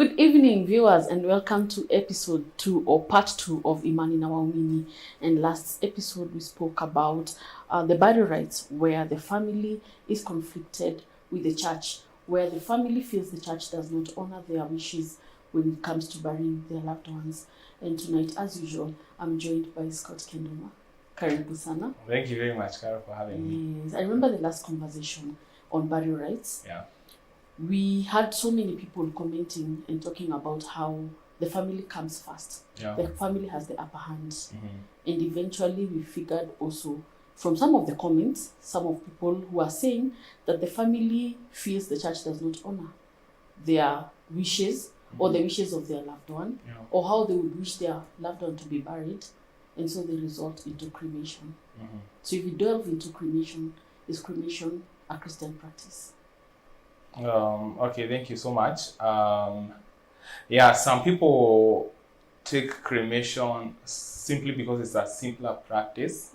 Good evening, viewers, and welcome to episode 2 or part 2 of Imani Nawaumini. And last episode, we spoke about the burial rites, where the family is conflicted with the church, where the family feels the church does not honor their wishes when it comes to burying their loved ones. And tonight, as usual, I'm joined by Scott Kendoma. Karibu sana. Thank you very much, Carol, for having me. Yes, I remember the last conversation on burial rites. Yeah. We had so many people commenting and talking about how the family comes first. Yeah. The family has the upper hand. Mm-hmm. And eventually we figured also from some of the comments, some of people who are saying that the family feels the church does not honor their wishes or the wishes of their loved one, or how they would wish their loved one to be buried. And so they resort into cremation. Mm-hmm. So if you delve into cremation, is cremation a Christian practice? Okay, thank you so much. Some people take cremation simply because it's a simpler practice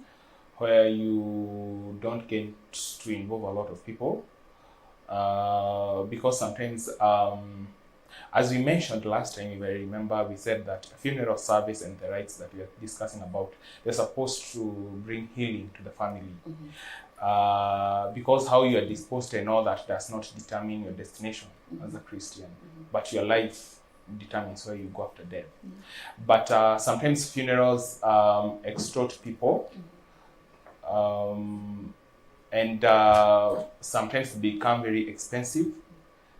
where you don't get to involve a lot of people. Because sometimes, as we mentioned last time, if I remember, we said that funeral service and the rites that we are discussing about, they're supposed to bring healing to the family. Mm-hmm. Because how you are disposed and all that does not determine your destination as a Christian, but your life determines where you go after death. But sometimes funerals extort people, and sometimes become very expensive.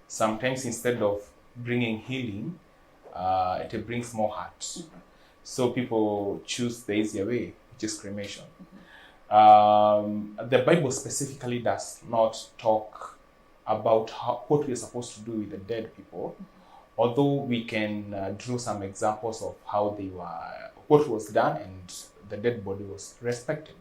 Sometimes instead of bringing healing, it brings more hurt. So people choose the easier way, which is cremation. The Bible specifically does not talk about what we are supposed to do with the dead people, although we can draw some examples of how they were, what was done, and the dead body was respected.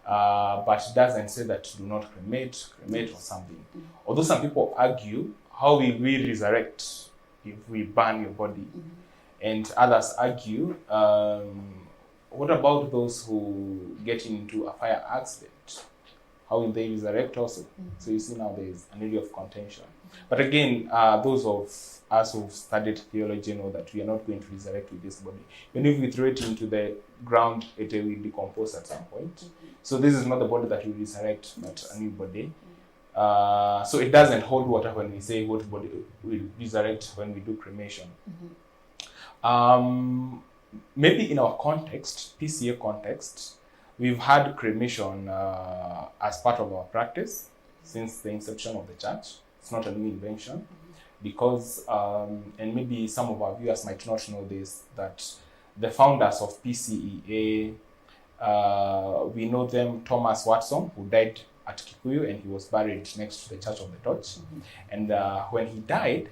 But it doesn't say that do not cremate or something. Although some people argue, how will we resurrect if we burn your body? And others argue, what about those who get into a fire accident? How will they resurrect also? So you see now there is an area of contention. But again, those of us who've studied theology know that we are not going to resurrect with this body. Even if we throw it into the ground, it will decompose at some point. So this is not the body that will resurrect, but a new body. So it doesn't hold water when we say what body will resurrect when we do cremation. Maybe in our context, PCA context, we've had cremation as part of our practice since the inception of the church. It's not a new invention because, and maybe some of our viewers might not know this, that the founders of PCEA, we know them, Thomas Watson, who died at Kikuyu, and he was buried next to the Church of the Torch. And when he died,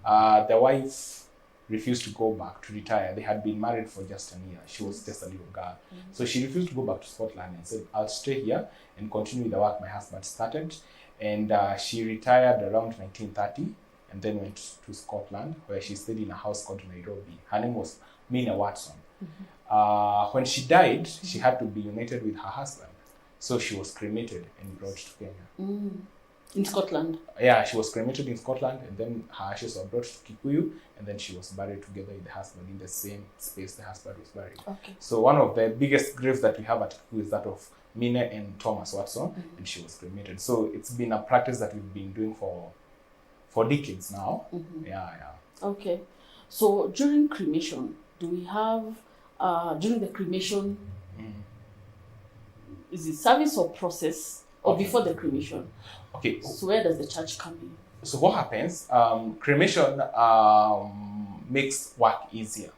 the wife refused to go back to retire. They had been married for just a year. She was just a little girl. So she refused to go back to Scotland and said, I'll stay here and continue with the work my husband started. And she retired around 1930 and then went to Scotland, where she stayed in a house called Nairobi. Her name was Mina Watson. When she died, she had to be united with her husband. So she was cremated and brought to Kenya. In Scotland? Yeah, she was cremated in Scotland, and then her ashes were brought to Kikuyu, and then she was buried together with the husband in the same space the husband was buried. Okay. So one of the biggest graves that we have at Kikuyu is that of Mina and Thomas Watson, and she was cremated. So it's been a practice that we've been doing for decades now. Yeah. Okay. So during cremation, do we have, during the cremation, is it service or process? Or before the cremation? Okay. So where does the church come in? So what happens? Cremation makes work easier.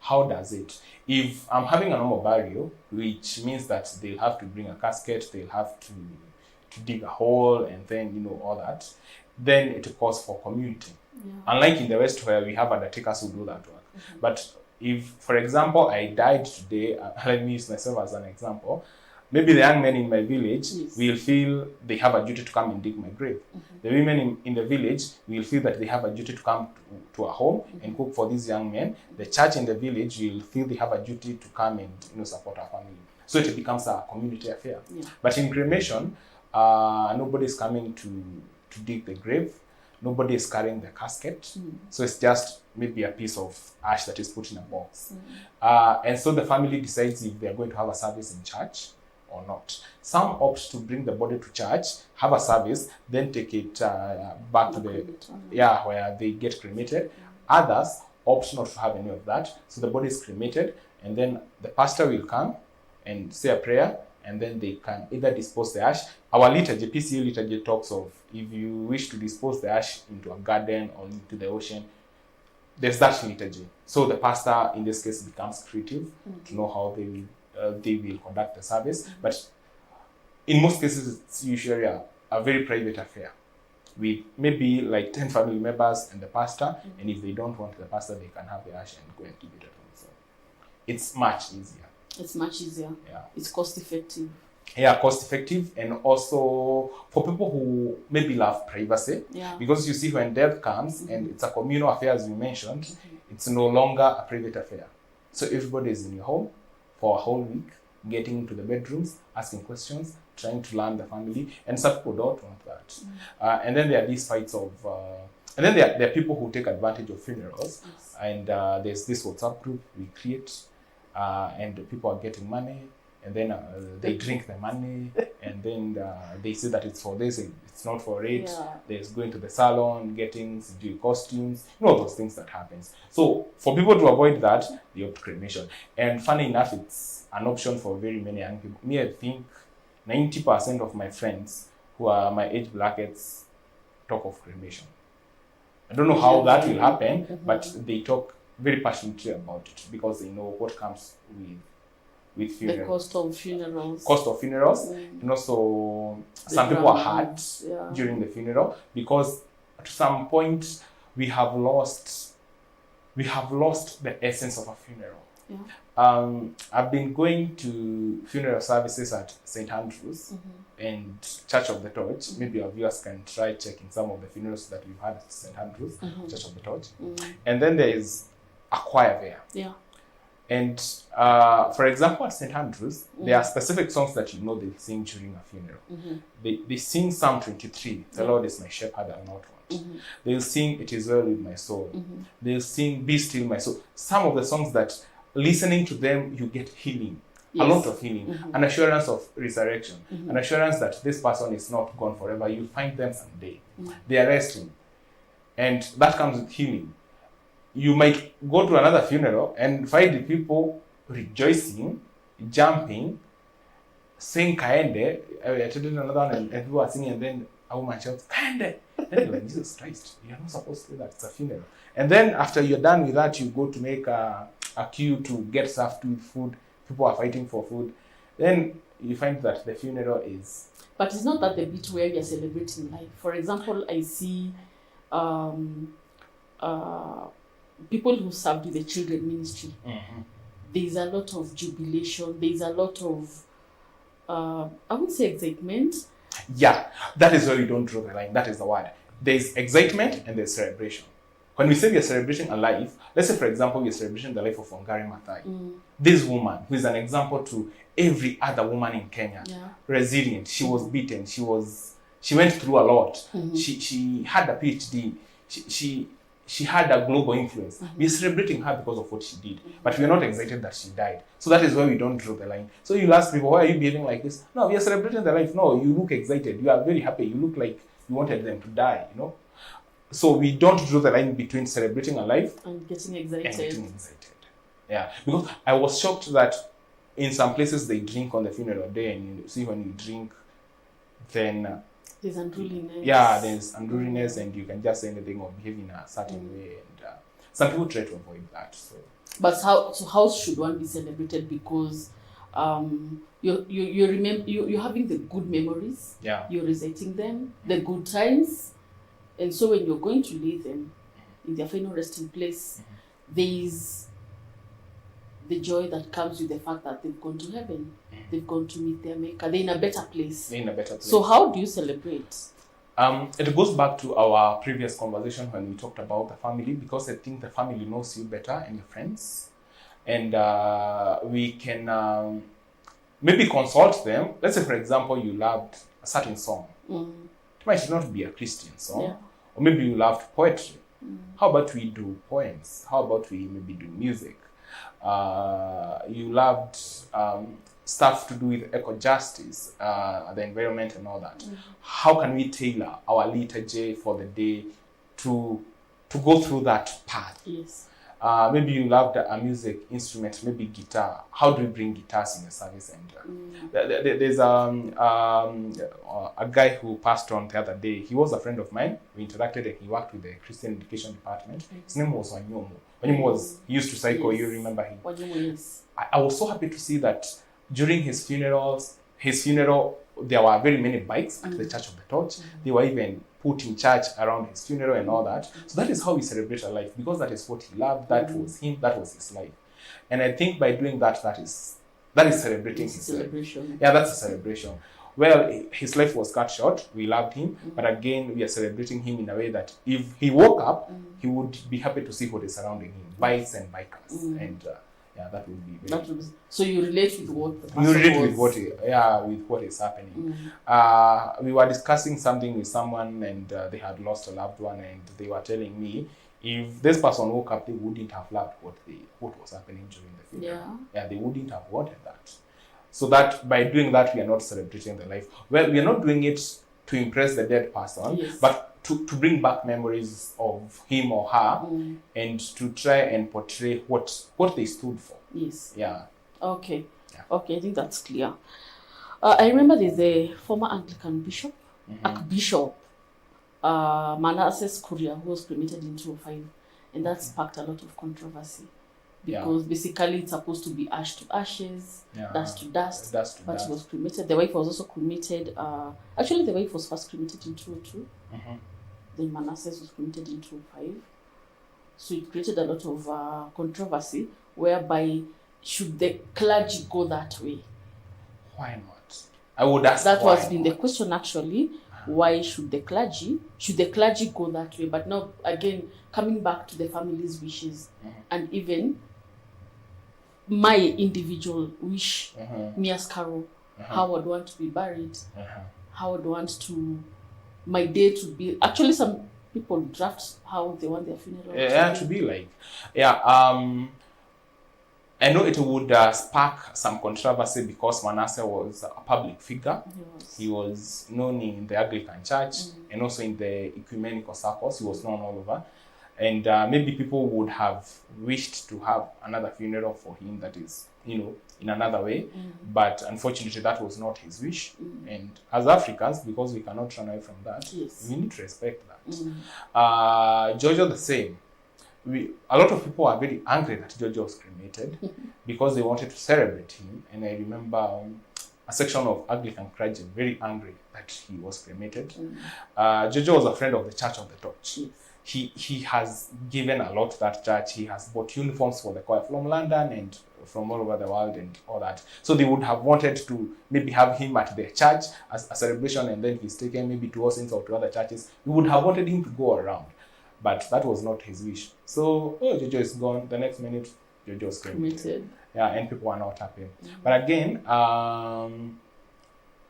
How does it? If I'm having a normal burial, which means that they'll have to bring a casket, they'll have to dig a hole, and then all that, then it calls for community. Unlike in the West, where we have undertakers who do that work. But if, for example, I died today, let me use myself as an example. Maybe the young men in my village will feel they have a duty to come and dig my grave. The women in the village will feel that they have a duty to come to a home and cook for these young men. The church in the village will feel they have a duty to come and support our family. So it becomes a community affair. But in cremation, nobody's coming to dig the grave. Nobody is carrying the casket. So it's just maybe a piece of ash that is put in a box. And so the family decides if they're going to have a service in church or not. Some opt to bring the body to church, have a service, then take it back to where they get cremated. Others opt not to have any of that. So the body is cremated, and then the pastor will come and say a prayer, and then they can either dispose the ash. Our liturgy, PCA liturgy, talks of if you wish to dispose the ash into a garden or into the ocean, there's that liturgy. So the pastor, in this case, becomes creative to know how they will conduct the service. But in most cases, it's usually a very private affair with maybe like 10 family members and the pastor. And if they don't want the pastor, they can have the ash and go and give it at home. So it's much easier. It's much easier. Yeah. It's cost effective. Yeah, cost effective, and also for people who maybe love privacy. Yeah. Because you see, when death comes and it's a communal affair, as you mentioned, it's no longer a private affair. So everybody is in your home for a whole week, getting into the bedrooms, asking questions, trying to learn the family, and some people don't want that. And then there are these fights of, and then there are people who take advantage of funerals. Yes. And there's this WhatsApp group we create, and people are getting money, and then they drink the money, and then they say that it's for this, it's not for it. Yeah. There's going to the salon, getting costumes, those things that happens. So for people to avoid that, they opt cremation. And funny enough, it's an option for very many young people. Me, I think 90% of my friends who are my age brackets talk of cremation. I don't know how that will happen, but they talk very passionately about it because they know what comes with funerals. The cost of funerals. Cost of funerals. So some people are hurt during the funeral because at some point we have lost the essence of a funeral. Yeah. I've been going to funeral services at St. Andrews and Church of the Torch. Maybe our viewers can try checking some of the funerals that we've had at St. Andrews, Church of the Torch. And then there is a choir there. Yeah. And for example, at St. Andrews, there are specific songs that they'll sing during a funeral. They sing Psalm 23, the Lord is my shepherd, I'll not want. They'll sing It Is Well With My Soul. They'll sing Be Still My Soul. Some of the songs that, listening to them, you get healing. Yes. A lot of healing. An assurance of resurrection. An assurance that this person is not gone forever. You'll find them someday. They are resting. And that comes with healing. You might go to another funeral and find the people rejoicing, jumping, saying Kaende. I attended another one and people are singing, and then a woman shouts, Kaende! Then you're like, Jesus Christ, you're not supposed to do that, it's a funeral. And then after you're done with that, you go to make a queue to get served with food. People are fighting for food. Then you find that the funeral is... But it's not that the bit where you're celebrating life. For example, I see people who served with the children ministry. There's a lot of jubilation. There's a lot of, I would say excitement. Yeah, that is where you don't draw the line. That is the word. There's excitement and there's celebration. When we say we are celebrating a life, let's say, for example, we are celebrating the life of Wangari Maathai. This woman, who is an example to every other woman in Kenya, resilient. She was beaten. She went through a lot. She had a PhD. She had a global influence. We're celebrating her because of what she did, but we're not excited that she died. So that is where we don't draw the line. So you ask people, why are you behaving like this? No, we are celebrating the life. No, you look excited. You are very happy. You look like you wanted them to die, So we don't draw the line between celebrating a life and getting excited. Yeah, because I was shocked that in some places they drink on the funeral day, and you see when you drink, then there's unruliness. Yeah, there's unruliness, and you can just say anything or behave in a certain way, and some people try to avoid that. So, but how should one be celebrated? Because you remember you're having the good memories. Yeah, you're reciting them, the good times, and so when you're going to lay them in their final resting place, there's the joy that comes with the fact that they've gone to heaven. They've gone to meet their maker. They're in a better place. So how do you celebrate? It goes back to our previous conversation when we talked about the family, because I think the family knows you better and your friends. And we can maybe consult them. Let's say, for example, you loved a certain song. It might not be a Christian song, Or maybe you loved poetry. How about we do poems? How about we maybe do music? You loved stuff to do with eco-justice, the environment and all that. How can we tailor our liturgy for the day to go through that path? Yes. Maybe you loved a music instrument, maybe guitar. How do we bring guitars in the service? And there's a guy who passed on the other day. He was a friend of mine. We interacted and he worked with the Christian Education Department. His name was Wanyomo. Wanyomo he used to cycle. Yes. You remember him? Wanyomo, yes. I was so happy to see that during his funeral, there were very many bikes at the Church of the Torch. They were even put in church around his funeral and all that. So that is how we celebrate our life, because that is what he loved, that was him, that was his life. And I think by doing that, that is celebrating his celebration. Life. Yeah, that's a celebration. Well, his life was cut short. We loved him, but again, we are celebrating him in a way that if he woke up, he would be happy to see what is surrounding him, bikes and bikers, and yeah, that would be very. So you relate with what the person you relate with what is happening. We were discussing something with someone, and they had lost a loved one, and they were telling me if this person woke up, they wouldn't have loved what was happening during the funeral. Yeah, they wouldn't have wanted that. So that by doing that, we are not celebrating the life. Well, we are not doing it to impress the dead person, but to bring back memories of him or her, and to try and portray what they stood for. Yes. Yeah. Okay. Yeah. Okay, I think that's clear. I remember there's a former Anglican bishop, Archbishop Manasseh Kuria, who was cremated in 2005, and that sparked a lot of controversy. Because basically it's supposed to be ash to ashes, dust to dust, but he was cremated. The wife was also cremated. Actually, the wife was first cremated in 2002. Then Manasseh was cremated in 2005. So it created a lot of controversy, whereby should the clergy go that way? Why not? I would ask that was been the question actually. Why should the clergy go that way? But now again, coming back to the family's wishes, and even my individual wish, me as Carol, how I would want to be buried, how I would want to my day to be. Actually, some people draft how they want their funeral to be like. I know it would spark some controversy because Manasseh was a public figure. He was known in the Anglican Church and also in the ecumenical circles. He was known all over. And maybe people would have wished to have another funeral for him that is, in another way. But unfortunately, that was not his wish. And as Africans, because we cannot run away from that, we need to respect that. Jojo the same. A lot of people are very angry that Jojo was cremated because they wanted to celebrate him. And I remember a section of Anglican clergy very angry that he was cremated. Jojo was a friend of the Church of the Torch. He has given a lot to that church. He has bought uniforms for the choir from London and from all over the world and all that. So they would have wanted to maybe have him at their church as a celebration, and then he's taken maybe to Austin's or to other churches. We would have wanted him to go around, but that was not his wish. So, Jojo is gone. The next minute, Jojo was cremated. Yeah, and people are not happy. But again,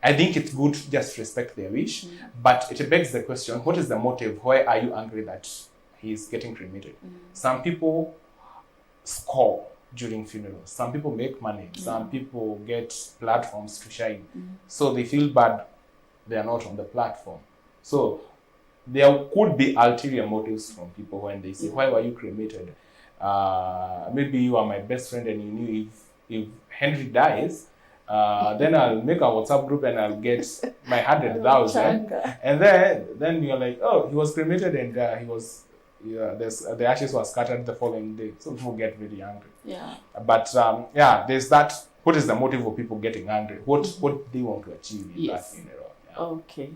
I think it's good to just respect their wish, but it begs the question, what is the motive? Why are you angry that he's getting cremated? Some people score during funerals. Some people make money. Some people get platforms to shine. So they feel bad they are not on the platform. So there could be ulterior motives from people when they say, why were you cremated? Maybe you are my best friend and you knew if Henry dies, then I'll make a WhatsApp group and I'll get my 100,000. And then you're like, oh, he was cremated and he was, the ashes were scattered the following day. So people get really angry. But there's that. What is the motive of people getting angry? What they want to achieve in that funeral? Okay.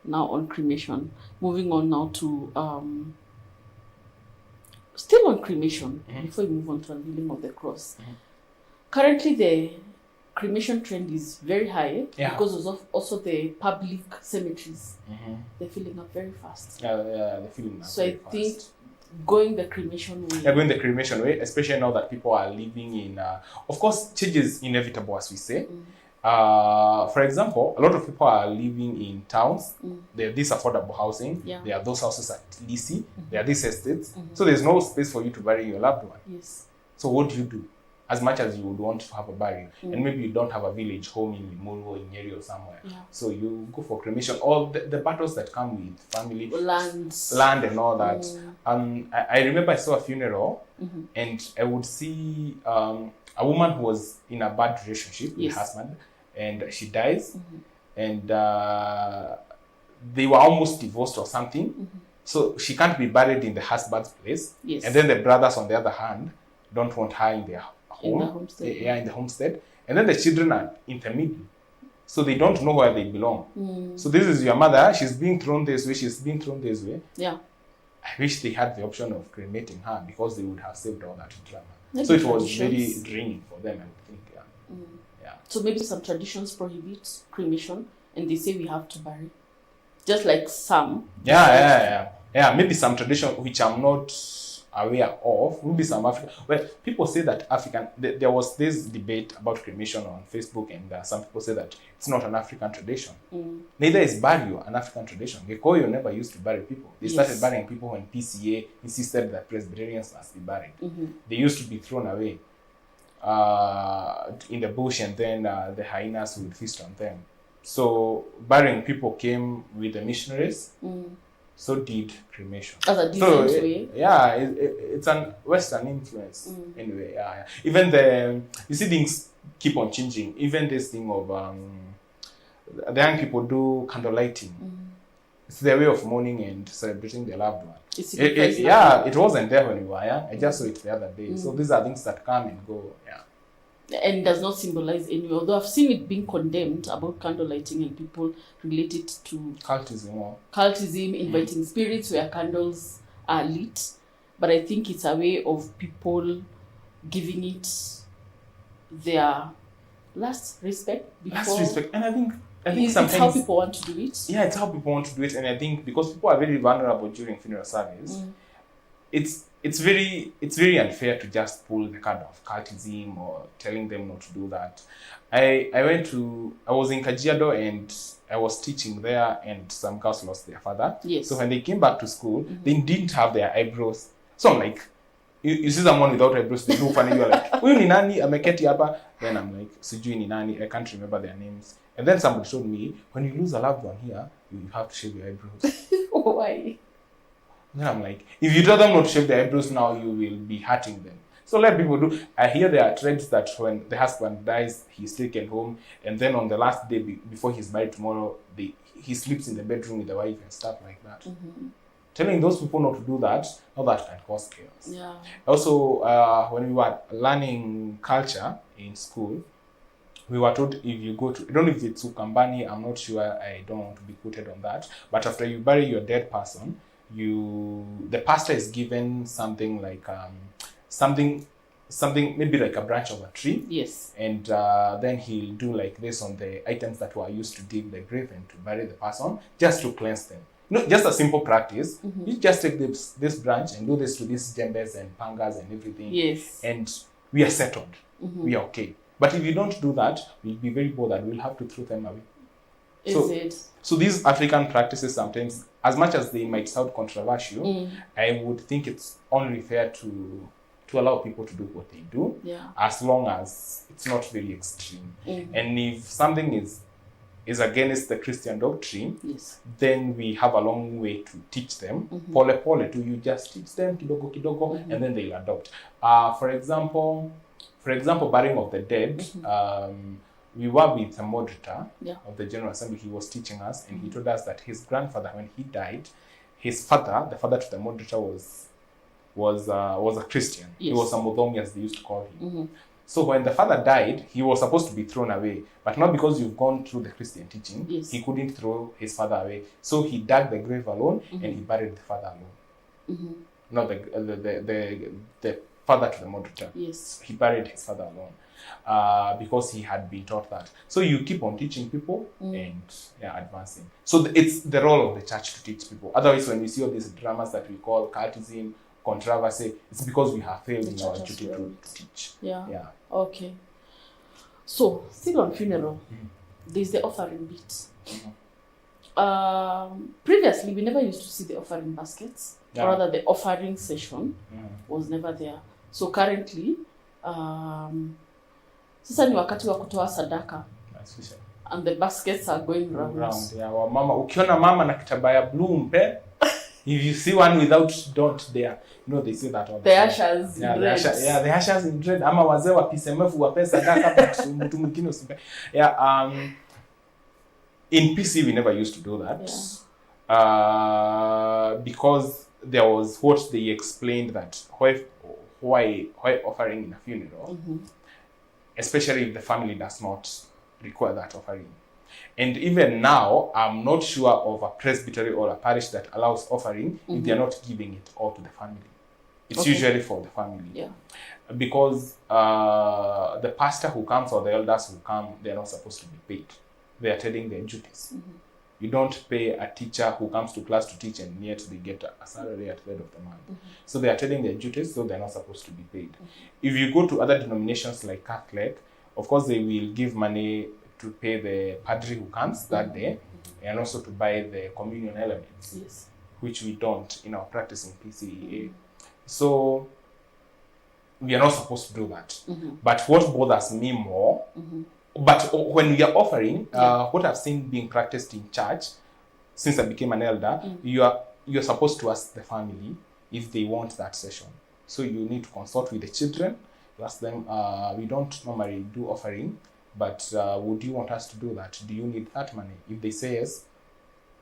Now on cremation. Moving on now to still on cremation, before we move on to unveiling of the cross. Currently the cremation trend is very high because of also the public cemeteries. They're filling up very fast. They're filling up so very fast. So I think going the cremation way. Going the cremation way, especially now that people are living in... of course, change is inevitable, as we say. For example, a lot of people are living in towns. There are this affordable housing. Yeah. There are those houses at Lisi. There are these estates. So there's no space for you to bury your loved one. Yes. So what do? As much as you would want to have a burial, and maybe you don't have a village home in Limuru or in Nyeri or somewhere, so you go for cremation. All the battles that come with family, land and all that. I remember I saw a funeral, and I would see a woman who was in a bad relationship with her husband, and she dies, and they were almost divorced or something. So she can't be buried in the husband's place, and then the brothers, on the other hand, don't want her in their home, in the homestead. In the homestead, and then the children are intermediate, so they don't know where they belong. So this is your mother, she's being thrown this way, she's being thrown this way. Yeah. I wish they had the option of cremating her, because they would have saved all that drama. So it was very draining for them, I think. Yeah. So maybe some traditions prohibit cremation, and they say we have to bury, just like some. Yeah. Maybe some tradition which I'm not aware of. Maybe some African. Well, people say that African. There was this debate about cremation on Facebook, and some people say that it's not an African tradition. Neither is burial an African tradition. Gikoyo never used to bury people. They started burying people when PCA insisted that Presbyterians must be buried. They used to be thrown away in the bush, and then the hyenas would feast on them. So burying people came with the missionaries. So did cremation. As a different way. Yeah, it's an Western influence. Anyway, even you see things keep on changing. Even this thing of the young people do candle lighting. It's their way of mourning and celebrating their loved one. It wasn't there when we were young. I just saw it the other day. So these are things that come and go. Yeah. And does not symbolize anyway. Although I've seen it being condemned about candle lighting, and people relate it to cultism, inviting spirits where candles are lit. But I think it's a way of people giving it their last respect. And I think sometimes it's how people want to do it. Yeah, it's how people want to do it, and I think because people are very vulnerable during funeral service, it's very unfair to just pull the card of cultism or telling them not to do that. I was in Kajiado, and I was teaching there, and some girls lost their father. Yes. So when they came back to school, they didn't have their eyebrows. So I'm like, you see someone without eyebrows, they look funny. You're like, huyu ni nani ameketi hapa? Then I'm like, sijui ni nani, I can't remember their names. And then somebody told me, when you lose a loved one here, you have to shave your eyebrows. Why? Then I'm like, if you tell them not to shave their eyebrows now, you will be hurting them. So let people do. I hear there are trends that when the husband dies, he's taken home, and then on the last day before he's married tomorrow, he sleeps in the bedroom with the wife and stuff like that. Telling those people not to do that, all that can cause chaos. Yeah. Also, when we were learning culture in school, we were told if you go to, I don't know if it's Ukambani, I'm not sure, I don't want to be quoted on that, but after you bury your dead person, the pastor is given something like something maybe like a branch of a tree. Yes. And then he'll do like this on the items that were used to dig the grave and to bury the person, just to cleanse them. Just a simple practice. You just take this branch and do this to these jembes and pangas and everything. Yes. And we are settled. We are okay. But if you don't do that, we'll be very bothered. We'll have to throw them away. So these African practices, sometimes, as much as they might sound controversial, I would think it's only fair to allow people to do what they do, as long as it's not very extreme. And if something is against the Christian doctrine, then we have a long way to teach them. Pole pole, you just teach them kidogo kidogo, and then they'll adopt. For example, burying of the dead. We were with a moderator of the General Assembly. He was teaching us, and he told us that his grandfather, when he died, his father, the father to the moderator, was a Christian. He was a Mudhomi, as they used to call him. So when the father died, he was supposed to be thrown away, but not because you've gone through the Christian teaching. He couldn't throw his father away, so he dug the grave alone, and he buried the father alone. Not the father to the moderator. He buried his father alone. Because he had been taught that. So you keep on teaching people and advancing. So it's the role of the church to teach people. Otherwise, when we see all these dramas that we call cultism, controversy, it's because we have failed in our duty to teach. Okay. So, still on funeral, there's the offering bit. Previously, we never used to see the offering baskets, or rather the offering session was never there. So currently, sasa ni wakati wa kutoa sadaka. And the baskets are going round. Yeah, mama, ukiona mama na kitambaa ya blue mpe, if you see one without dot there, they say that all the ushers in red. The ushers in red. Ama wazee wa PSMF wape sadaka mtu mwingine usipe. In PC we never used to do that. Because there was what they explained that why offering in a funeral, especially if the family does not require that offering. And even now, I'm not sure of a presbytery or a parish that allows offering if they're not giving it all to the family. It's usually for the family. Yeah. Because the pastor who comes or the elders who come, they're not supposed to be paid. They are attending their duties. You don't pay a teacher who comes to class to teach and yet they get a salary at the end of the month. So they're attending their duties, so they're not supposed to be paid. If you go to other denominations like Catholic, of course they will give money to pay the padre who comes that day, and also to buy the communion elements, which we don't in our practice in PCEA. So we are not supposed to do that. But what bothers me more, but when we are offering, what I've seen being practiced in church, since I became an elder, you're supposed to ask the family if they want that session. So you need to consult with the children. You ask them, we don't normally do offering, but would you want us to do that? Do you need that money? If they say yes,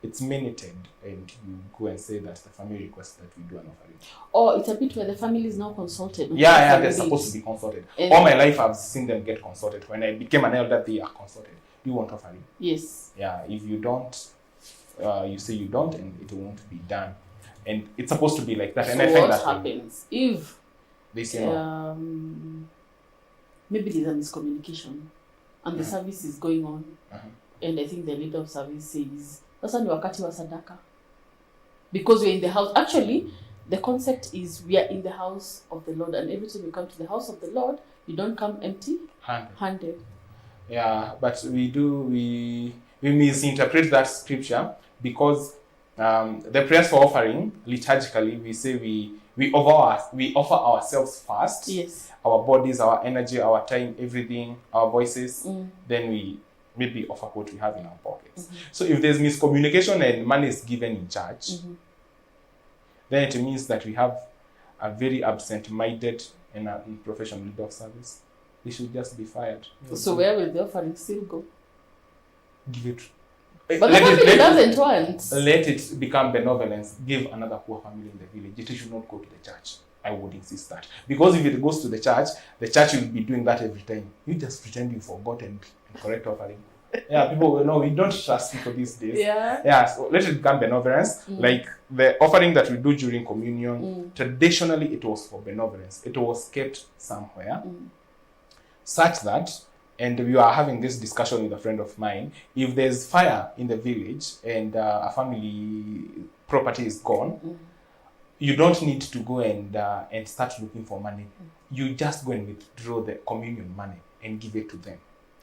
it's minuted, and you go and say that the family requests that we do an offering. Or it's a bit where the family is now consulted. They're supposed to be consulted. All my life I've seen them get consulted. When I became an elder, they are consulted. Do you want offering? Yes. Yeah, if you don't, you say you don't, and it won't be done. And it's supposed to be like that. So and I find what happens if they say no? Maybe there's a miscommunication and the service is going on, and I think the leader of service says, "Sasa ni wakati wa sadaka," because we're in the house. Actually, the concept is we are in the house of the Lord, and every time you come to the house of the Lord, you don't come empty-handed. Yeah, but we misinterpret that scripture because the prayers for offering liturgically we say we offer ourselves first. Yes. Our bodies, our energy, our time, everything, our voices. Then we maybe offer what we have in our pockets. So if there's miscommunication and money is given in church, then it means that we have a very absent-minded and unprofessional leader of service. They should just be fired. So where will the offering still go? Give it. But the family doesn't want. Let it become benevolence. Give another poor family in the village. It should not go to the church. I would insist that. Because if it goes to the church will be doing that every time. You just pretend you forgot and correct offering. People will know. We don't trust people these days. So let it become benevolence. Like the offering that we do during communion, traditionally it was for benevolence. It was kept somewhere such that, and we are having this discussion with a friend of mine, if there's fire in the village and a family property is gone, you don't need to go and start looking for money. You just go and withdraw the communion money and give it to them.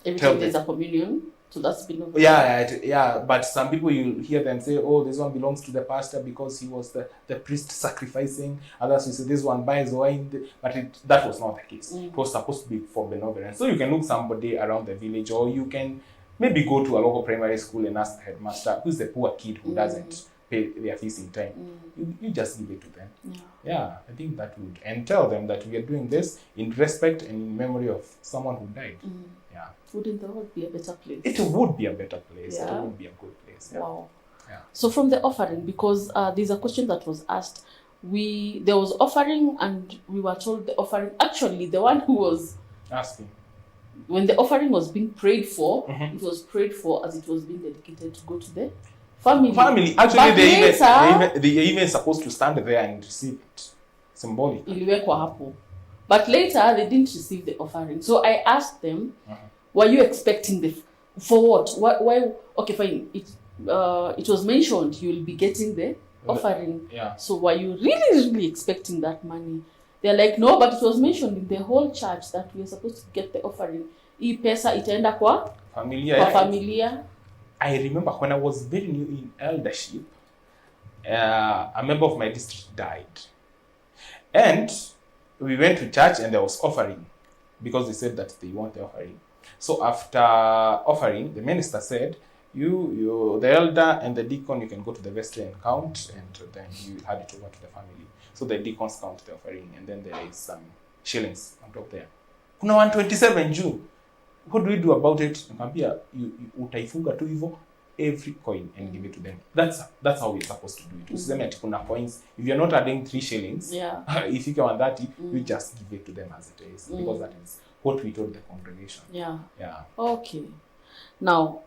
Every time there's a communion, so that's benevolence. But some people, you hear them say, oh, this one belongs to the pastor because he was the priest sacrificing. Others will say, this one buys wine. But that was not the case. It was supposed to be for benevolence. So you can look somebody around the village, or you can maybe go to a local primary school and ask the headmaster, who's the poor kid who doesn't pay their fees in time. You just give it to them. I think that would, and tell them that we are doing this in respect and in memory of someone who died. Wouldn't the world be a better place? It would be a better place. It would be a good place. Wow. So from the offering, because there's a question that was asked, there was offering and we were told the offering, actually the one who was asking, when the offering was being prayed for, it was prayed for as it was being dedicated to go to the family. Actually, they even supposed to stand there and receive it symbolically. Iliwekwa hapo. But later they didn't receive the offering. So I asked them, were you expecting for what? Why? Okay, fine. It was mentioned you will be getting the offering. So were you really expecting that money? They're like, no, but it was mentioned in the whole church that we are supposed to get the offering. hii pesa itaenda kwa Familia. familia. I remember when I was very new in eldership, a member of my district died. And we went to church and there was offering because they said that they want the offering. So after offering, the minister said, you, the elder and the deacon, you can go to the vestry and count, and then you hand it over to the family. So the deacons count the offering, and then there is some shillings on top there. Kuna 127 juu. What do we do about it? Nikamwambia, utaifunga tu hivyo every coin and give it to them. That's how we're supposed to do it. Usiseme ati kuna coins. If you're not adding 3 shillings, if you get 130, you just give it to them as it is, because that is what we told the congregation. Yeah. Yeah. Okay. Now,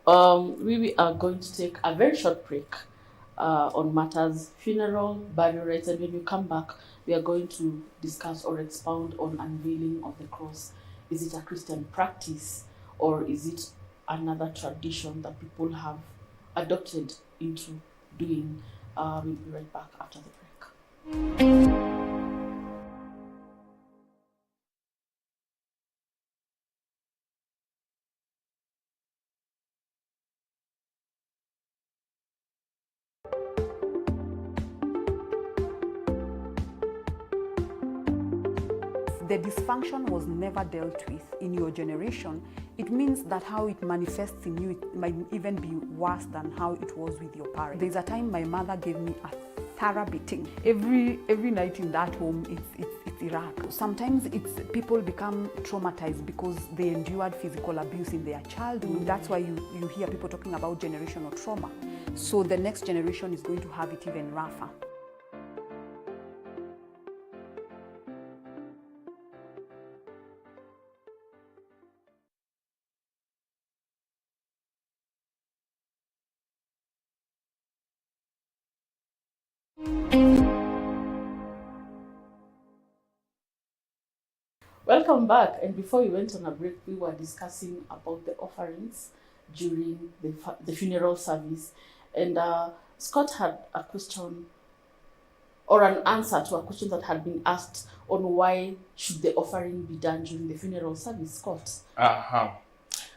we are going to take a very short break on matters funeral, burial rites, and when we come back, we are going to discuss or expound on unveiling of the cross. Is it a Christian practice, or is it another tradition that people have adopted into doing? We'll be right back after the break. The dysfunction was never dealt with in your generation, it means that how it manifests in you, it might even be worse than how it was with your parents. There's a time my mother gave me a thorough beating. Every night in that home, it's Iraq. Sometimes people become traumatized because they endured physical abuse in their childhood. That's why you hear people talking about generational trauma. So the next generation is going to have it even rougher. Welcome back. And before we went on a break, we were discussing about the offerings during the funeral service. And Scott had a question or an answer to a question that had been asked on why should the offering be done during the funeral service. Scott.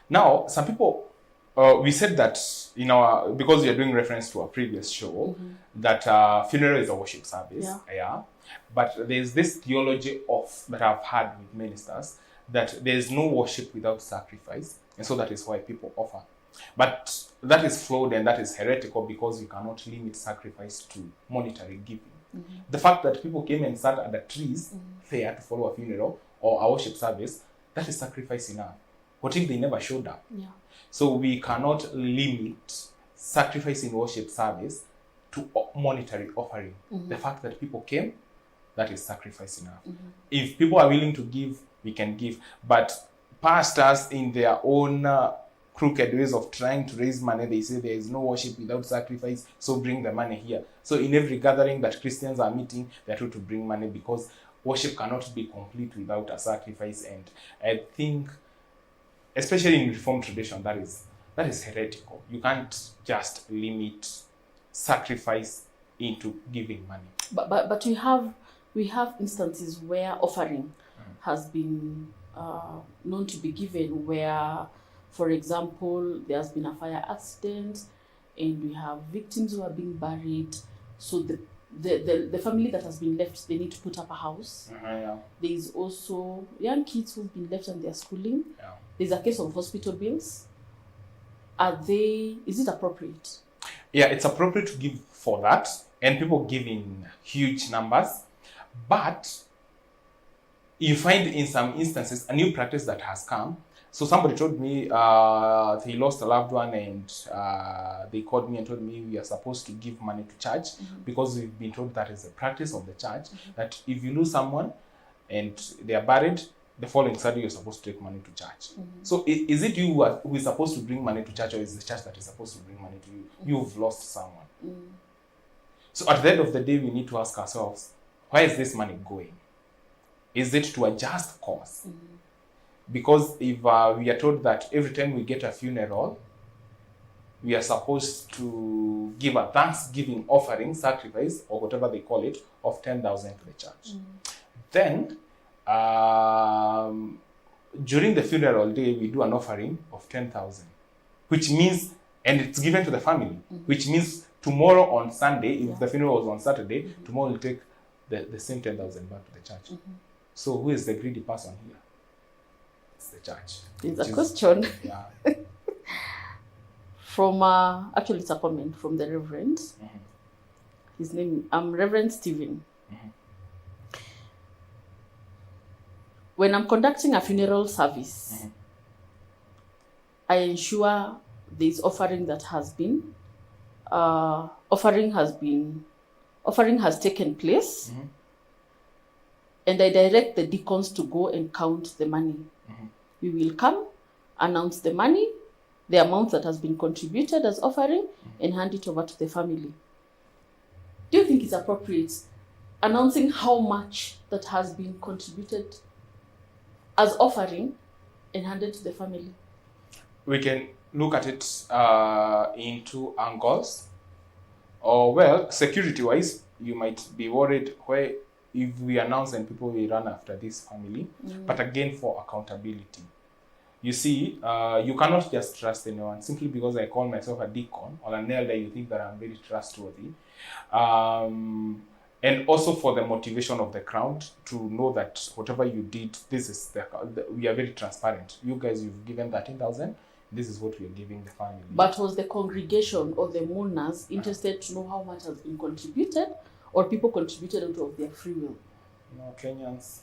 Now, some people, we said that because we are doing reference to our previous show, that funeral is a worship service. Yeah. But there's this theology that I've had with ministers, that there's no worship without sacrifice, and so that is why people offer. But that is flawed and that is heretical, because you cannot limit sacrifice to monetary giving. The fact that people came and sat at the trees there to follow a funeral or a worship service, that is sacrifice enough. What if they never showed up? Yeah. So we cannot limit sacrifice in worship service to monetary offering. The fact that people came, that is sacrifice enough. If people are willing to give, we can give. But pastors, in their own crooked ways of trying to raise money, they say there is no worship without sacrifice, so bring the money here. So in every gathering that Christians are meeting, they're told to bring money, because worship cannot be complete without a sacrifice. And I think, especially in Reformed tradition, that is heretical. You can't just limit sacrifice into giving money. But we have instances where offering has been known to be given, where, for example, there's been a fire accident and we have victims who are being buried. So the family that has been left, they need to put up a house. Yeah. There is also young kids who've been left and they're schooling. Yeah. There's a case of hospital bills. Is it appropriate? Yeah, it's appropriate to give for that, and people give in huge numbers. But you find in some instances a new practice that has come. So somebody told me they lost a loved one, and they called me and told me we are supposed to give money to church, because we've been told that is a practice of the church, that if you lose someone and they are buried, the following Saturday you're supposed to take money to church. So is it you who is supposed to bring money to church, or is the church that is supposed to bring money to you? You've lost someone. So at the end of the day, we need to ask ourselves, where is this money going? Is it to a just cause? Because if we are told that every time we get a funeral, we are supposed to give a thanksgiving offering, sacrifice, or whatever they call it, of 10,000 to the church, then during the funeral day, we do an offering of 10,000, which means, and it's given to the family, which means tomorrow on Sunday, if the funeral was on Saturday, tomorrow we'll take the same 10,000 back to the church. So who is the greedy person here? It's the church. It's a question. Yeah. From, actually it's a comment from the Reverend. His name, Reverend Stephen. When I'm conducting a funeral service, I ensure there's offering that has been, offering has taken place, and I direct the deacons to go and count the money. We will come, announce the money, the amount that has been contributed as offering, and hand it over to the family. Do you think it's appropriate announcing how much that has been contributed as offering and handed to the family? We can look at it in two angles. Or, well, security-wise, you might be worried where if we announce and people will run after this family. But again, for accountability. You see, you cannot just trust anyone simply because I call myself a deacon or an elder. You think that I'm very trustworthy. And also for the motivation of the crowd to know that whatever you did, this is we are very transparent. You guys, you've given 13,000. This is what we are giving the family. But was the congregation or the mourners interested to know how much has been contributed, or people contributed out of their free will? No, Kenyans.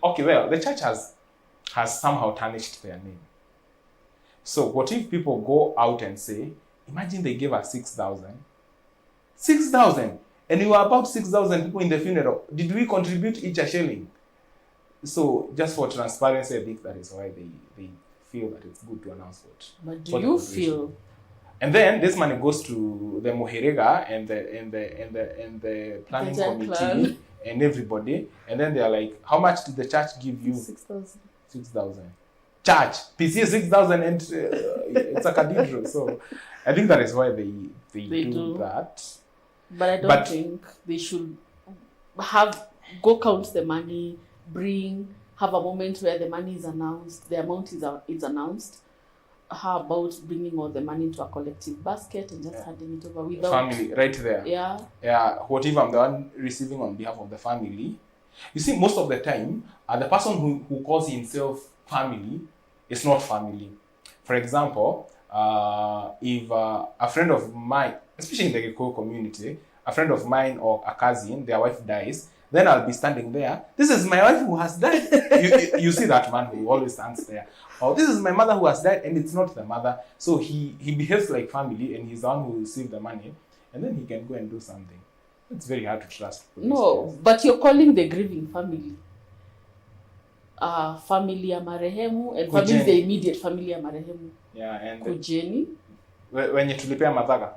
Okay, well, the church has somehow tarnished their name. So what if people go out and say, imagine they gave us 6,000. 6,000! And you were about 6,000 people in the funeral. Did we contribute each a shilling? So just for transparency, I think that is why they feel that it's good to announce what. But do you feel? And then this money goes to the Muhirega and the planning committee and everybody. And then they're like, how much did the church give you? 6,000. 6,000. Church, PCA 6,000, and it's a cathedral. So I think that is why they do that. But I don't think they should go count the money, have a moment where the money is announced, the amount is announced. How about bringing all the money into a collective basket and just handing it over without family right there? Yeah. What if I'm the one receiving on behalf of the family? You see, most of the time, the person who calls himself family is not family. For example, if a friend of mine, especially in the Geko community, a friend of mine or a cousin, their wife dies, then I'll be standing there. This is my wife who has died. you see that man who always stands there. Or this is my mother who has died, and it's not the mother. So he behaves like family, and he's the one who will receive the money, and then he can go and do something. It's very hard to trust. No, but you're calling the grieving family. Family ya marehemu, and family is the immediate family ya marehemu. Yeah, and Kujeni. When you tulipea madhaga.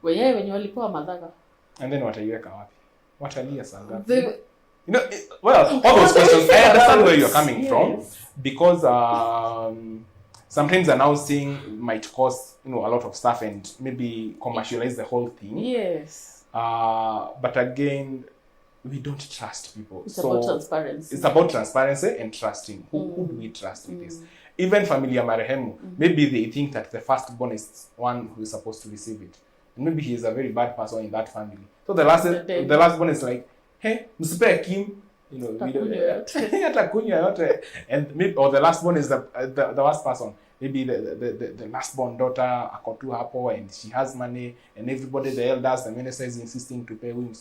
When you walipewa madhaga. And then wataiweka wapi? Watalia sangapi? You know, all those questions, I understand where you're coming from, because sometimes announcing might cost, a lot of stuff and maybe commercialize the whole thing. Yes. But again, we don't trust people. It's about transparency. It's about transparency and trusting. Who do we trust with this? Even familia marehemu, maybe they think that the firstborn is one who is supposed to receive it. And maybe he is a very bad person in that family. So the last one is like, hey, msipe Kim, and maybe, or the last one is the worst person. Maybe the last born daughter akotu hapo, and she has money, and everybody, the elders, the minister is insisting to pay him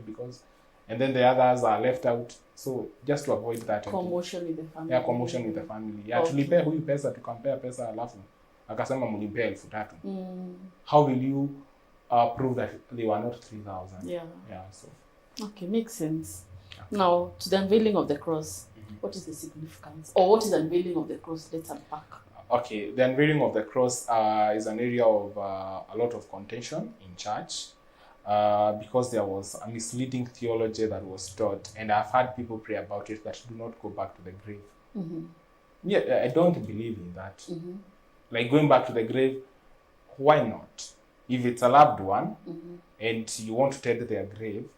because, and then the others are left out. So just to avoid that commotion with the family. Yeah, commotion with the family. Yeah, tulipea huyu pesa, tukampea pesa alafu akasema mlimpea 3,000. How will you prove that they were not 3,000? Yeah, so okay, makes sense. Okay. Now, to the unveiling of the cross, what is the significance? Or what is the unveiling of the cross? Let's unpack. Okay, the unveiling of the cross is an area of a lot of contention in church because there was a misleading theology that was taught, and I've had people pray about it that do not go back to the grave. Yeah, I don't believe in that. Like going back to the grave, why not? If it's a loved one, and you want to tend their grave,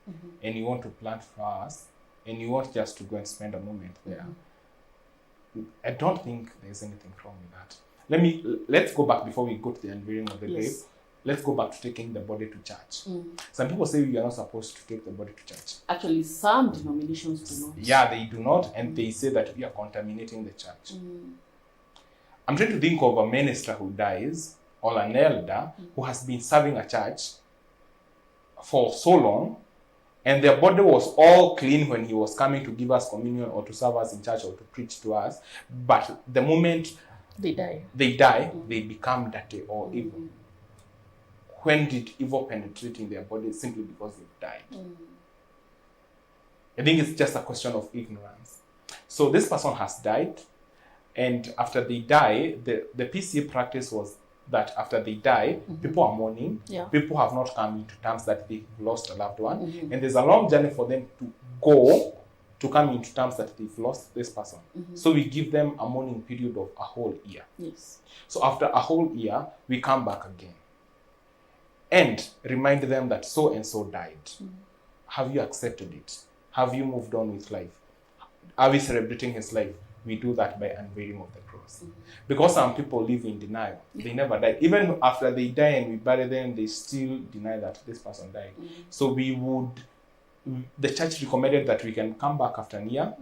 and you want to plant flowers, and you want just to go and spend a moment there, I don't think there's anything wrong with that. Let's go back before we go to the unveiling of the grave. Let's go back to taking the body to church. Some people say we are not supposed to take the body to church. Actually, some denominations do not. Yeah, they do not, and they say that we are contaminating the church. I'm trying to think of a minister who dies, or an elder who has been serving a church for so long, and their body was all clean when he was coming to give us communion or to serve us in church or to preach to us. But the moment they die, they become dirty or evil. When did evil penetrate in their body? Simply because they've died. I think it's just a question of ignorance. So this person has died, and after they die, the PCA practice was that after they die, people are mourning. People have not come into terms that they've lost a loved one. And there's a long journey for them to go to come into terms that they've lost this person. So we give them a mourning period of a whole year. So after a whole year, we come back again and remind them that so and so died. Have you accepted it? Have you moved on with life? Are we celebrating his life? We do that by unveiling of the cross. Because some people live in denial. They never died. Even after they die and we bury them, they still deny that this person died. So the church recommended that we can come back after a year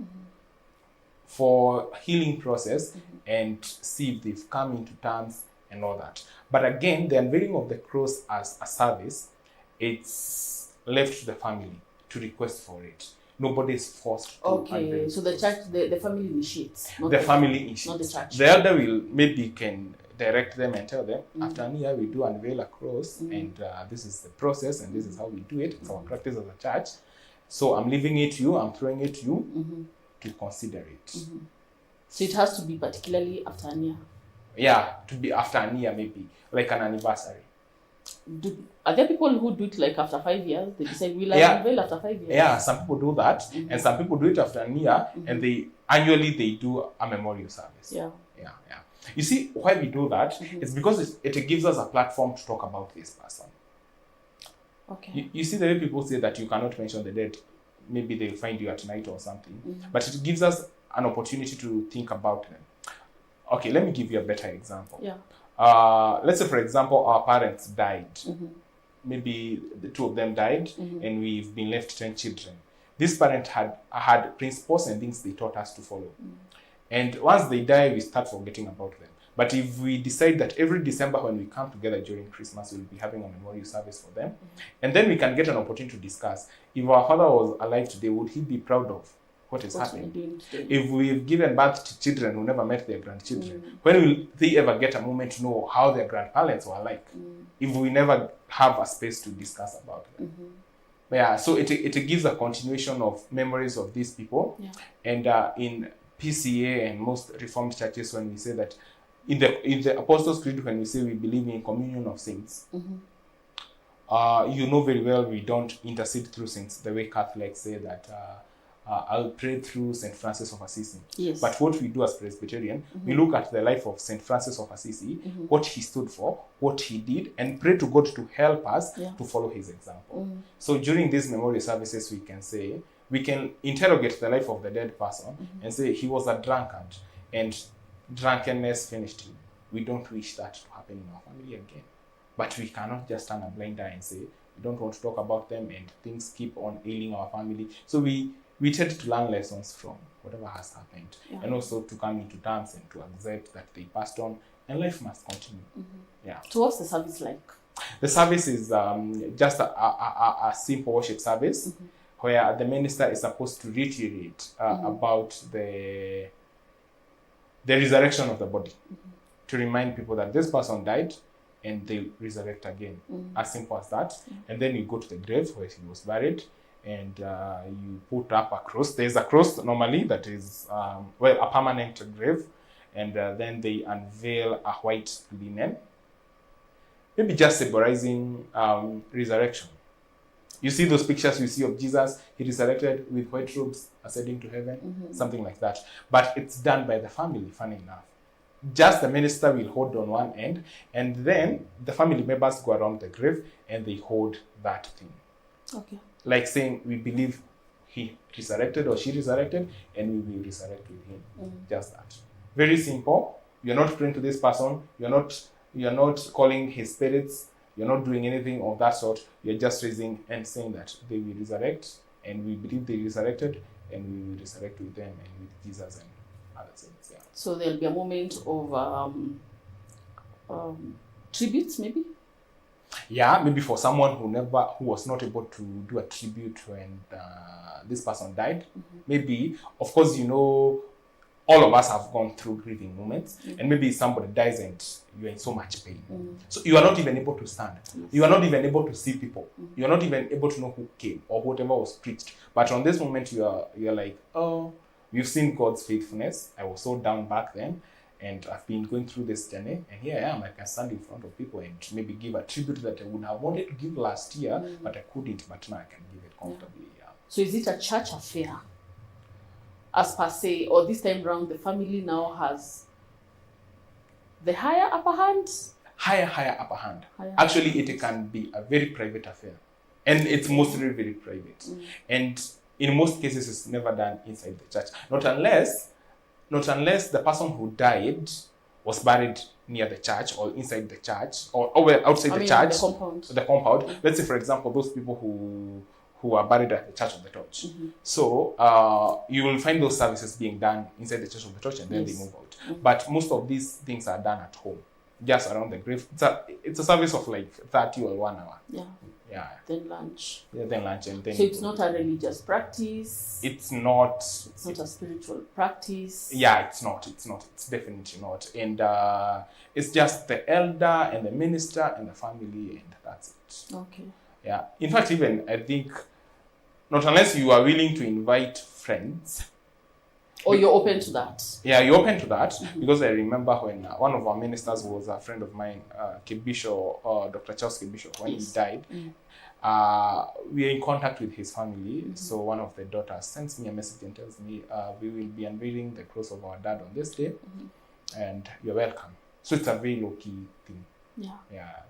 for healing process and see if they've come into terms and all that. But again, the unveiling of the cross as a service, it's left to the family to request for it. Nobody is forced to unveil. So the church, the family initiates. The family initiates. Not the church. The elder can direct them and tell them, after a year we do unveil a cross, and this is the process, and this is how we do it. It's our practice as a church. So I'm leaving it to you, I'm throwing it to you to consider it. So it has to be particularly after a year. Yeah, to be after a year, maybe like an anniversary. Are there people who do it like after 5 years? They decide we'll unveil after 5 years. Yeah, some people do that, and some people do it after a year, and they do a memorial service. Yeah. You see, why we do that is because it gives us a platform to talk about this person. Okay. You see the way people say that you cannot mention the dead, maybe they'll find you at night or something, but it gives us an opportunity to think about them. Okay, let me give you a better example. Let's say, for example, our parents died. Maybe the two of them died, and we've been left 10 children. This parent had principles and things they taught us to follow. And once they die, we start forgetting about them. But if we decide that every December when we come together during Christmas, we'll be having a memorial service for them, and then we can get an opportunity to discuss, if our father was alive today, would he be proud of what is happening? If we've given birth to children who never met their grandchildren, when will they ever get a moment to know how their grandparents were like, if we never have a space to discuss about them? Yeah, so it gives a continuation of memories of these people. And in PCA and most Reformed churches, when we say that, in the Apostles' Creed, when we say we believe in communion of saints, you know very well we don't intercede through saints the way Catholics say that I'll pray through St. Francis of Assisi. But what we do as Presbyterian, we look at the life of St. Francis of Assisi, what he stood for, what he did, and pray to God to help us to follow his example. So during these memorial services, we can interrogate the life of the dead person and say he was a drunkard, and drunkenness finished him. We don't wish that to happen in our family again. But we cannot just turn a blind eye and say we don't want to talk about them, and things keep on ailing our family. So we tend to learn lessons from whatever has happened, and also to come into terms and to accept that they passed on and life must continue. So what's the service like? The service is just a simple worship service where the minister is supposed to reiterate about the resurrection of the body, to remind people that this person died and they resurrect again. As simple as that. And then you go to the grave where he was buried, and you put up a cross. There's a cross normally that is, a permanent grave, and then they unveil a white linen, maybe just symbolizing resurrection. You see those pictures you see of Jesus, he resurrected with white robes ascending to heaven, something like that. But it's done by the family, funny enough. Just the minister will hold on one end, and then the family members go around the grave and they hold that thing. Okay. Like saying, we believe he resurrected or she resurrected, and we will resurrect with him. Just that. Very simple. You're not praying to this person. You're not calling his spirits. You're not doing anything of that sort. You're just raising and saying that they will resurrect, and we believe they resurrected, and we will resurrect with them and with Jesus and other saints. Yeah. So there'll be a moment of tributes, maybe. Yeah, maybe for someone who was not able to do a tribute when this person died. Maybe, of course, all of us have gone through grieving moments, and maybe somebody dies and you're in so much pain. So you are not even able to stand. You are not even able to see people. You are not even able to know who came or whatever was preached. But on this moment, you're like, oh, we've seen God's faithfulness. I was so down back then, and I've been going through this journey, and here I am. I can stand in front of people and maybe give a tribute that I would have wanted to give last year, but I couldn't. But now I can give it comfortably. Yeah. So is it a church affair, as per se, or this time round the family now has the higher upper hand? Higher upper hand. Actually, it can be a very private affair, and it's mostly very private. And in most cases, it's never done inside the church, not unless the person who died was buried near the church or inside the church or outside the church. The compound. Let's say, for example, those people who are buried at the Church of the Torch. So you will find those services being done inside the Church of the Torch, and then they move out. But most of these things are done at home, just around the grave. It's a service of like 30 or 1 hour. Yeah. Then lunch. Yeah, then lunch, and then. So it's not a religious practice. It's not. It's not a spiritual practice. Yeah, it's not. It's definitely not. And it's just the elder and the minister and the family, and that's it. Okay. Yeah. In fact, even I think, not unless you are willing to invite friends. Or you're open to that. Yeah, you're open to that, because I remember when one of our ministers was a friend of mine, Kibisho, Dr. Charles Kibisho, when he died. We are in contact with his family. So one of the daughters sends me a message and tells me, we will be unveiling the cross of our dad on this day, and you're welcome. So it's a very low-key thing. Yeah,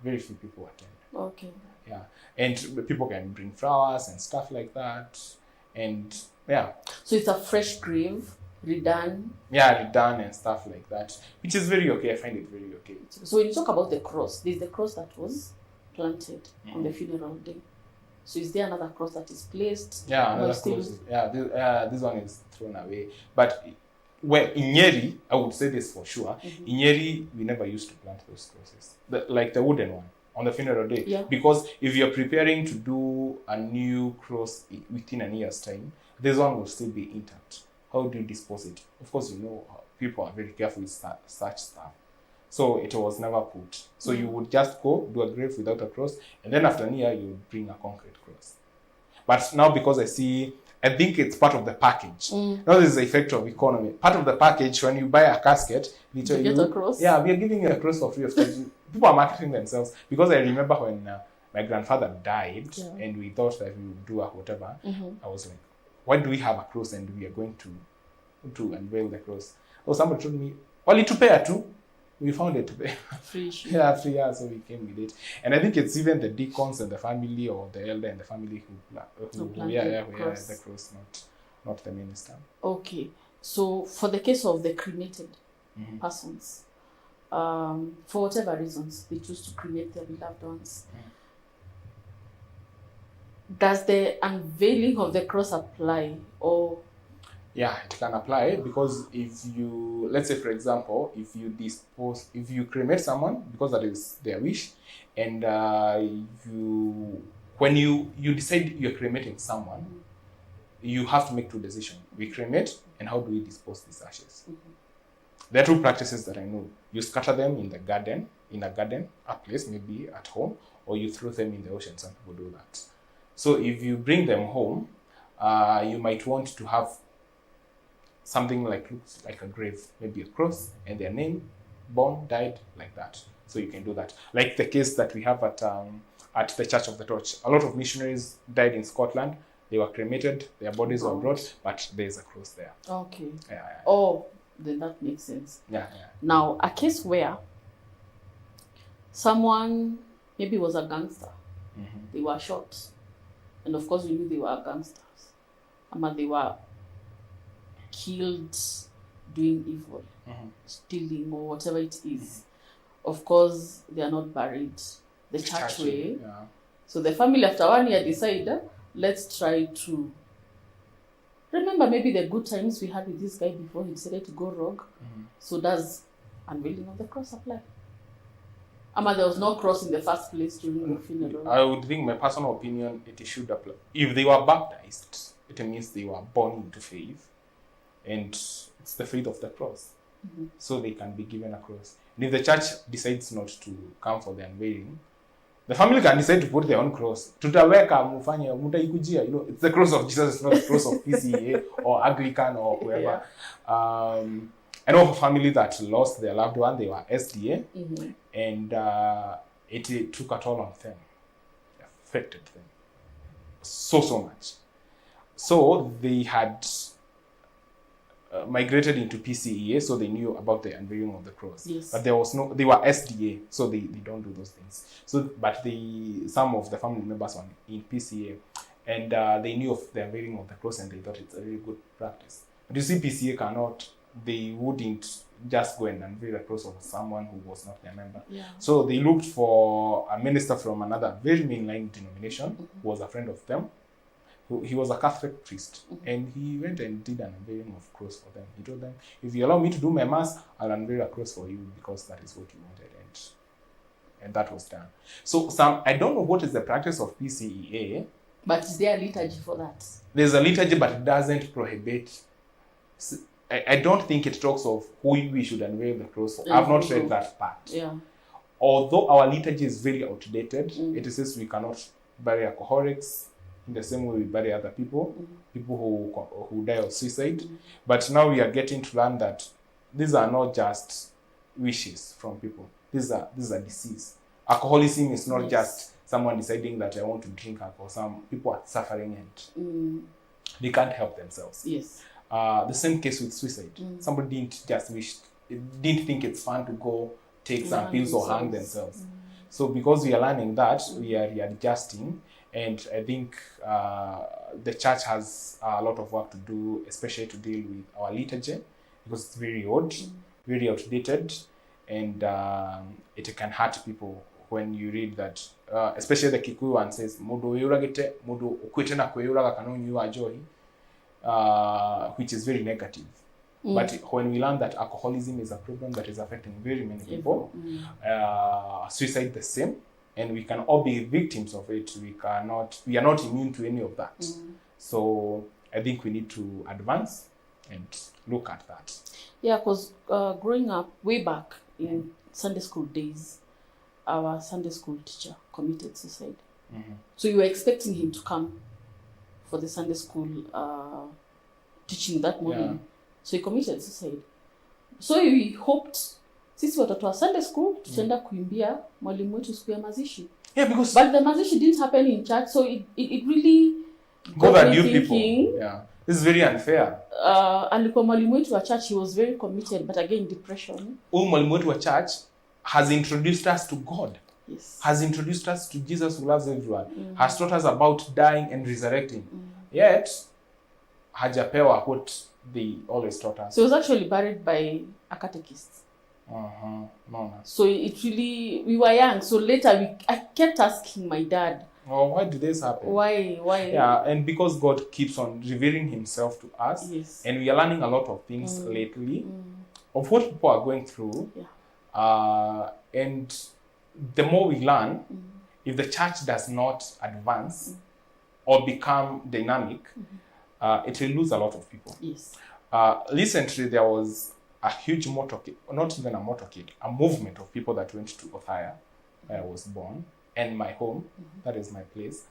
very few people attend. Okay. Yeah, and people can bring flowers and stuff like that, and yeah. So it's a fresh grave, redone. Yeah, redone and stuff like that, which is very okay. I find it very okay. So when you talk about the cross, there's the cross that was planted on the funeral day. So is there another cross that is placed? Yeah, another cross. Yeah, this one is thrown away. But in Nyeri, I would say this for sure. In Nyeri, we never used to plant those crosses, like the wooden one on the funeral day. Because if you're preparing to do a new cross within a year's time, this one will still be intact. How do you dispose it? Of course, people are very careful with such stuff. So it was never put. So you would just go do a grave without a cross, and then after a year, you would bring a concrete cross. But now, because I think it's part of the package. Now this is the effect of economy. Part of the package, when you buy a casket, you get a cross. Yeah, we are giving you a cross for free of charge. People are marketing themselves, because I remember when my grandfather died, and we thought that we would do a whatever. I was like, why do we have a cross and we are going to unveil the cross? Oh, somebody told me, only to pay too. We found it to pay. Free. Yeah, free. Yeah, so we came with it. And I think it's even the deacons and the family, or the elder and the family who the cross, not the minister. Okay. So for the case of the cremated persons, for whatever reasons they choose to cremate their beloved ones, does the unveiling of the cross apply, or? Yeah, it can apply, because if you, let's say for example, if you cremate someone because that is their wish, and when you decide you're cremating someone, you have to make two decisions. We cremate, and how do we dispose these ashes? There are two practices that I know. You scatter them in a garden, a place, maybe at home, or you throw them in the ocean. Some people do that. So if you bring them home, you might want to have something looks like a grave, maybe a cross, and their name, born, died, like that. So you can do that. Like the case that we have at the Church of the Torch. A lot of missionaries died in Scotland. They were cremated, their bodies were brought, but there's a cross there. Okay. Yeah. Oh, then that makes sense. Yeah. Now, a case where someone maybe was a gangster. They were shot. And of course, we knew they were gangsters. they were killed doing evil, stealing or whatever it is. Of course, they are not buried the church way. Yeah. So the family after 1 year decided, let's try to remember maybe the good times we had with this guy before he decided to go rogue. So does unveiling of the cross apply? There was no cross in the first place during the funeral. I would think, my personal opinion, it should apply. If they were baptized, it means they were born into faith, and it's the faith of the cross. So they can be given a cross. And if the church decides not to come for the unveiling, the family can decide to put their own cross. Tutaweka mufanya mutaikujia, it's the cross of Jesus, it's not the cross of PCA or Anglican or whoever. I know of a family that lost their loved one. They were SDA, and it took a toll on them, affected them so much. So they had migrated into PCEA, so they knew about the unveiling of the cross. Yes. But there was they were SDA, so they don't do those things. So, but some of the family members were in PCA, and they knew of the unveiling of the cross, and they thought it's a really good practice. But you see, PCA they wouldn't just go and unveil the cross of someone who was not their member. Yeah. So they looked for a minister from another very mainline denomination who was a friend of them. He was a Catholic priest, and he went and did an unveiling of cross for them. He told them, if you allow me to do my mass, I'll unveil a cross for you because that is what you wanted, and that was done. So I don't know what is the practice of PCEA. But is there a liturgy for that? There's a liturgy, but it doesn't prohibit. I don't think it talks of who we should unveil the cross for. I've not read that part. Yeah. Although our liturgy is very outdated, it says we cannot bury alcoholics in the same way we bury other people, people who die of suicide. But now we are getting to learn that these are not just wishes from people. These are disease. Alcoholism is not just someone deciding that I want to drink alcohol. Some people are suffering and they can't help themselves. Yes. The same case with suicide. Somebody didn't think it's fun to go take some pills or hang themselves. So because we are learning that, we are readjusting, and I think the church has a lot of work to do, especially to deal with our liturgy, because it's very old, very outdated, and it can hurt people when you read that, especially the Kikuyu one says, "Mudu yuragite, mudu ukwite na kweyuraga kanonywa joy," which is very negative. But when we learn that alcoholism is a problem that is affecting very many people, suicide the same, and we can all be victims of it. We are not immune to any of that. So I think we need to advance and look at that. Yeah, because growing up way back in Sunday school days, our Sunday school teacher committed suicide. So you were expecting him to come for the Sunday school teaching that morning. Yeah. So he committed suicide. So we hoped sisi watoto wa Sunday school tutaenda kuimbia mwalimu wetu siku ya mazishi. Yeah, because but the mazishi didn't happen in church, so it really got me thinking. Yeah, this is very unfair. Alikuwa mwalimu wetu wa church, he was very committed, but again depression. Mwalimu wetu wa church has introduced us to God. Yes. Has introduced us to Jesus who loves everyone. Has taught us about dying and resurrecting. Yet hajapewa what they always taught us. So he was actually buried by a catechist. No. So it really, we were young. So later I kept asking my dad, why did this happen? Why? Yeah, and because God keeps on revealing himself to us. Yes. And we are learning a lot of things lately of what people are going through. Yeah. And the more we learn, if the church does not advance or become dynamic, it will lose a lot of people. Yes. Recently, there was a huge motorcade, not even a motorcade, a movement of people that went to Othaya, where I was born, and my home, that is my place.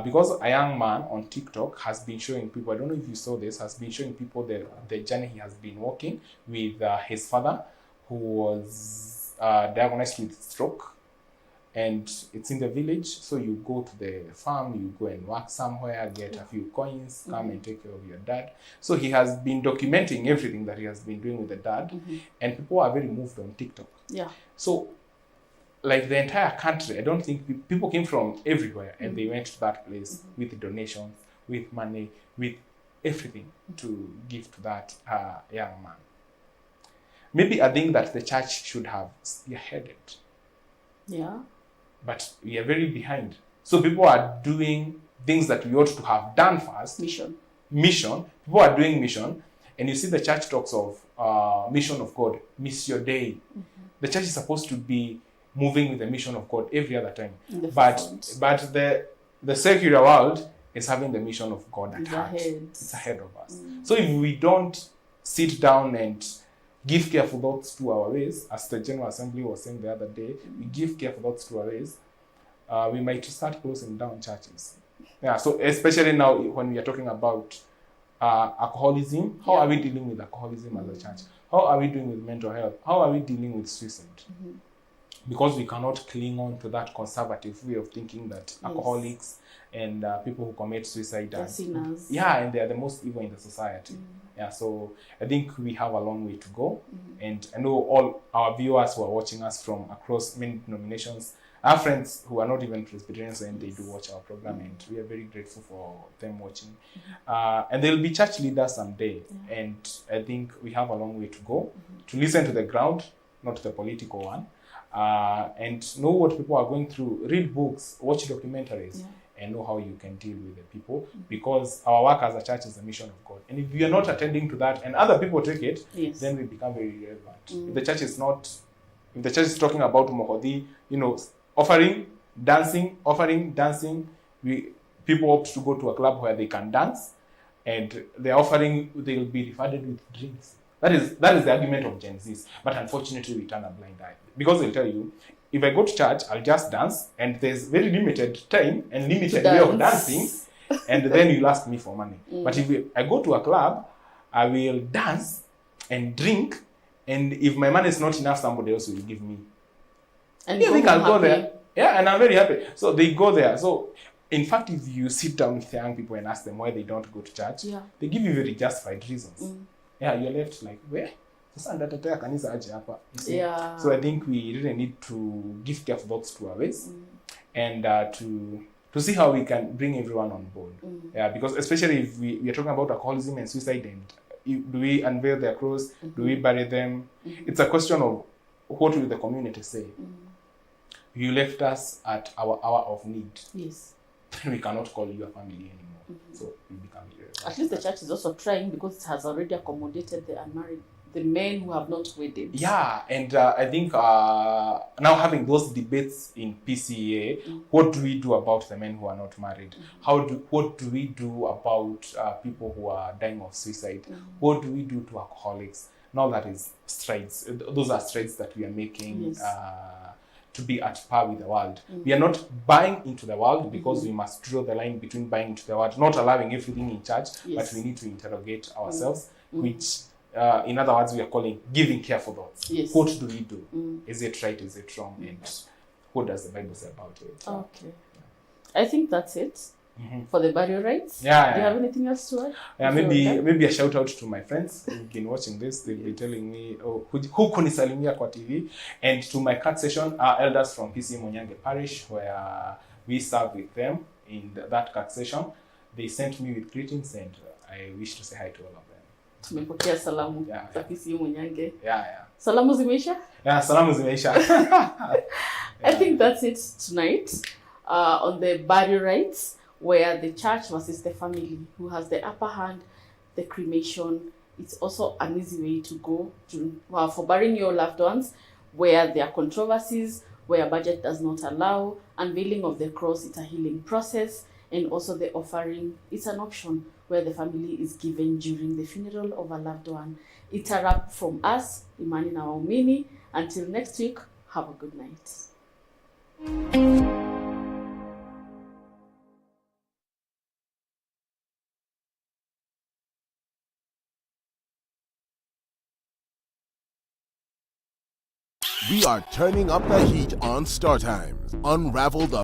Because a young man on TikTok has been showing people, I don't know if you saw this, has been showing people the journey he has been walking with his father, who was diagnosed with stroke. And it's in the village, so you go to the farm, you go and work somewhere, get a few coins, come and take care of your dad. So he has been documenting everything that he has been doing with the dad, and people are very moved on TikTok. Yeah. So, like the entire country, I don't think people came from everywhere, and they went to that place with donations, with money, with everything to give to that young man. Maybe I think that the church should have spearheaded. Yeah. But we are very behind. So people are doing things that we ought to have done first. Mission. People are doing mission. And you see the church talks of mission of God, Missio Dei. Mm-hmm. The church is supposed to be moving with the mission of God every other time. But the secular world is having the mission of God at heart. It's ahead of us. So if we don't sit down and give careful thoughts to our ways, as the General Assembly was saying the other day, we give careful thoughts to our ways, we might start closing down churches. Yeah, so especially now when we are talking about alcoholism, how are we dealing with alcoholism as a church? How are we doing with mental health? How are we dealing with suicide? Because we cannot cling on to that conservative way of thinking that alcoholics and people who commit suicide are sinners. Yeah, and they are the most evil in the society. Yeah, so I think we have a long way to go. And I know all our viewers who are watching us from across many denominations, our friends who are not even Presbyterians, and they do watch our program, and we are very grateful for them watching. And they'll be church leaders someday. And I think we have a long way to go to listen to the ground, not the political one. And know what people are going through, read books, watch documentaries, and know how you can deal with the people, because our work as a church is the mission of God. And if we are not attending to that and other people take it, then we become very irrelevant. If the church is talking about Mohodi, offering, dancing, people opt to go to a club where they can dance, and the offering, they will be refunded with drinks. That is the argument of Gen Zs. But unfortunately, we turn a blind eye. Because they'll tell you, if I go to church, I'll just dance, and there's very limited time and limited way of dancing, and then you'll ask me for money. But if I go to a club, I will dance and drink, and if my money is not enough, somebody else will give me. And you think I'll go there? Yeah, and I'm very happy. So they go there. So, in fact, if you sit down with young people and ask them why they don't go to church, they give you very justified reasons. Yeah, you're left like, where? So I think we really need to give careful thoughts to our ways and to see how we can bring everyone on board. Yeah, because especially if we are talking about alcoholism and suicide, and do we unveil their cross? Do we bury them? It's a question of what will the community say? You left us at our hour of need. Yes. Then we cannot call you a family anymore. So we become irrelevant. At least the church is also trying, because it has already accommodated the unmarried, the men who have not wedded. Yeah, and I think now having those debates in PCA, what do we do about the men who are not married? What do we do about people who are dying of suicide? What do we do to alcoholics? Now that is strides. Those are strides that we are making to be at par with the world. We are not buying into the world, because we must draw the line between buying into the world, not allowing everything in church, but we need to interrogate ourselves, which in other words, we are calling giving careful thoughts. What do we do? Is it right? Is it wrong? And what does the Bible say about it? Okay. I think that's it for the burial rites. Do you have anything else to add? Maybe a shout out to my friends who've been watching this. They'll be telling me, who kunisalimia kwa TV, and to my cut session, our elders from PC Munyange Parish, where we serve with them in that cut session. They sent me with greetings, and I wish to say hi to all of them. Tumepokea salamu za PC Munyange. Salamu zimeisha? Yeah, salamu zimeisha. I think that's it tonight on the burial rites, where the church versus the family, who has the upper hand, the cremation. It's also an easy way to go for burying your loved ones, where there are controversies, where budget does not allow. Unveiling of the cross, it's a healing process. And also the offering, it's an option where the family is given during the funeral of a loved one. It's a wrap from us, Imani na waumini. Until next week, have a good night. We are turning up the heat on Star Times. Unravel the